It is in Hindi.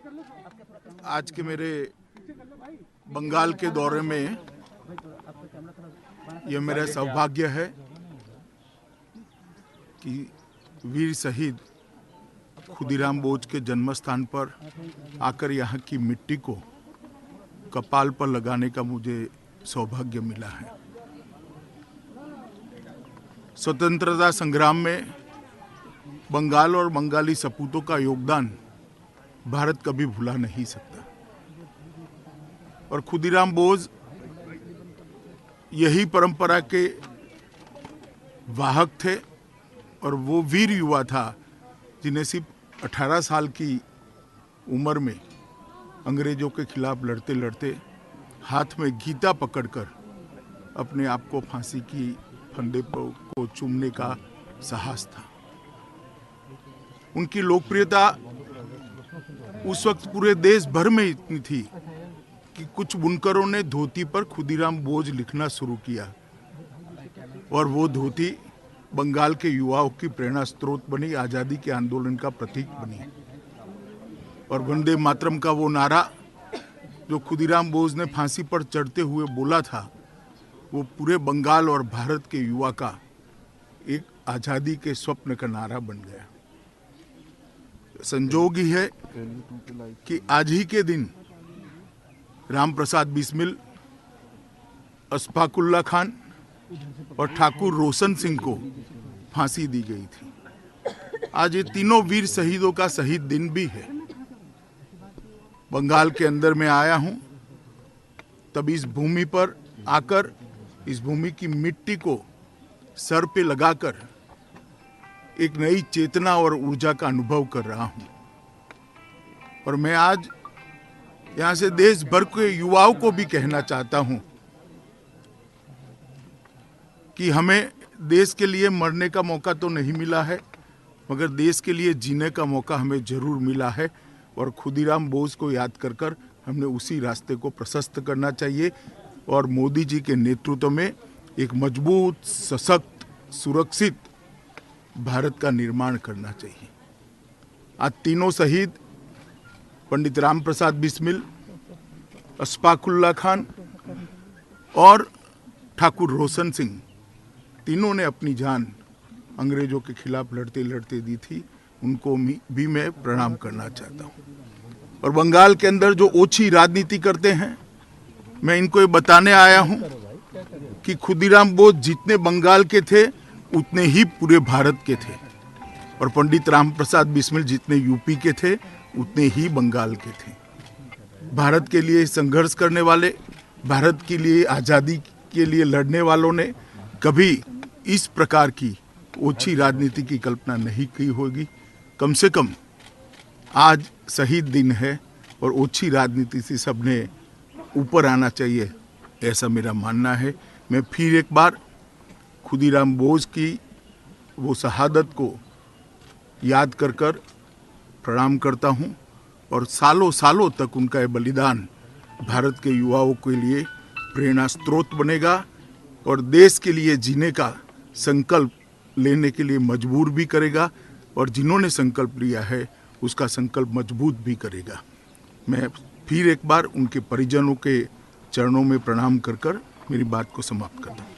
आज के मेरे बंगाल के दौरे में यह मेरा सौभाग्य है कि वीर शहीद खुदीराम बोस के जन्म स्थान पर आकर यहाँ की मिट्टी को कपाल पर लगाने का मुझे सौभाग्य मिला है। स्वतंत्रता संग्राम में बंगाल और बंगाली सपूतों का योगदान भारत कभी भुला नहीं सकता और खुदीराम बोस यही परंपरा के वाहक थे और वो वीर युवा था जिन्हें सिर्फ 18 साल की उम्र में अंग्रेजों के खिलाफ लड़ते लड़ते हाथ में गीता पकड़कर अपने आप को फांसी की फंदे को चूमने का साहस था। उनकी लोकप्रियता उस वक्त पूरे देश भर में इतनी थी कि कुछ बुनकरों ने धोती पर खुदीराम बोस लिखना शुरू किया और वो धोती बंगाल के युवाओं की प्रेरणा स्रोत बनी, आज़ादी के आंदोलन का प्रतीक बनी और वंदे मातरम का वो नारा जो खुदीराम बोस ने फांसी पर चढ़ते हुए बोला था वो पूरे बंगाल और भारत के युवा का एक आज़ादी के स्वप्न का नारा बन गया। संजोग ही है कि आज ही के दिन राम प्रसाद बिस्मिल, अशफाक उल्लाह खान और ठाकुर रोशन सिंह को फांसी दी गई थी। आज ये तीनों वीर शहीदों का शहीद दिन भी है। बंगाल के अंदर में आया हूं तब इस भूमि पर आकर इस भूमि की मिट्टी को सर पे लगाकर एक नई चेतना और ऊर्जा का अनुभव कर रहा हूं और मैं आज यहां से देश भर के युवाओं को भी कहना चाहता हूं कि हमें देश के लिए मरने का मौका तो नहीं मिला है मगर देश के लिए जीने का मौका हमें जरूर मिला है और खुदीराम बोस को याद कर कर हमने उसी रास्ते को प्रशस्त करना चाहिए और मोदी जी के नेतृत्व में एक मजबूत, सशक्त, सुरक्षित भारत का निर्माण करना चाहिए। आज तीनों शहीद पंडित राम प्रसाद बिस्मिल, अशफाक उल्लाह खान और ठाकुर रोशन सिंह तीनों ने अपनी जान अंग्रेजों के खिलाफ लड़ते लड़ते दी थी। उनको भी मैं प्रणाम करना चाहता हूँ और बंगाल के अंदर जो ओछी राजनीति करते हैं मैं इनको ये बताने आया हूँ कि खुदीराम बोस जितने बंगाल के थे उतने ही पूरे भारत के थे और पंडित राम प्रसाद बिस्मिल जितने यूपी के थे उतने ही बंगाल के थे। भारत के लिए संघर्ष करने वाले, भारत के लिए आज़ादी के लिए लड़ने वालों ने कभी इस प्रकार की ओछी राजनीति की कल्पना नहीं की होगी। कम से कम आज शहीद दिन है और ओछी राजनीति से सबने ऊपर आना चाहिए, ऐसा मेरा मानना है। मैं फिर एक बार खुदीराम बोस की वो शहादत को याद कर कर प्रणाम करता हूँ और सालों सालों तक उनका ये बलिदान भारत के युवाओं के लिए प्रेरणा स्रोत बनेगा और देश के लिए जीने का संकल्प लेने के लिए मजबूर भी करेगा और जिन्होंने संकल्प लिया है उसका संकल्प मजबूत भी करेगा। मैं फिर एक बार उनके परिजनों के चरणों में प्रणाम कर कर मेरी बात को समाप्त करता हूँ।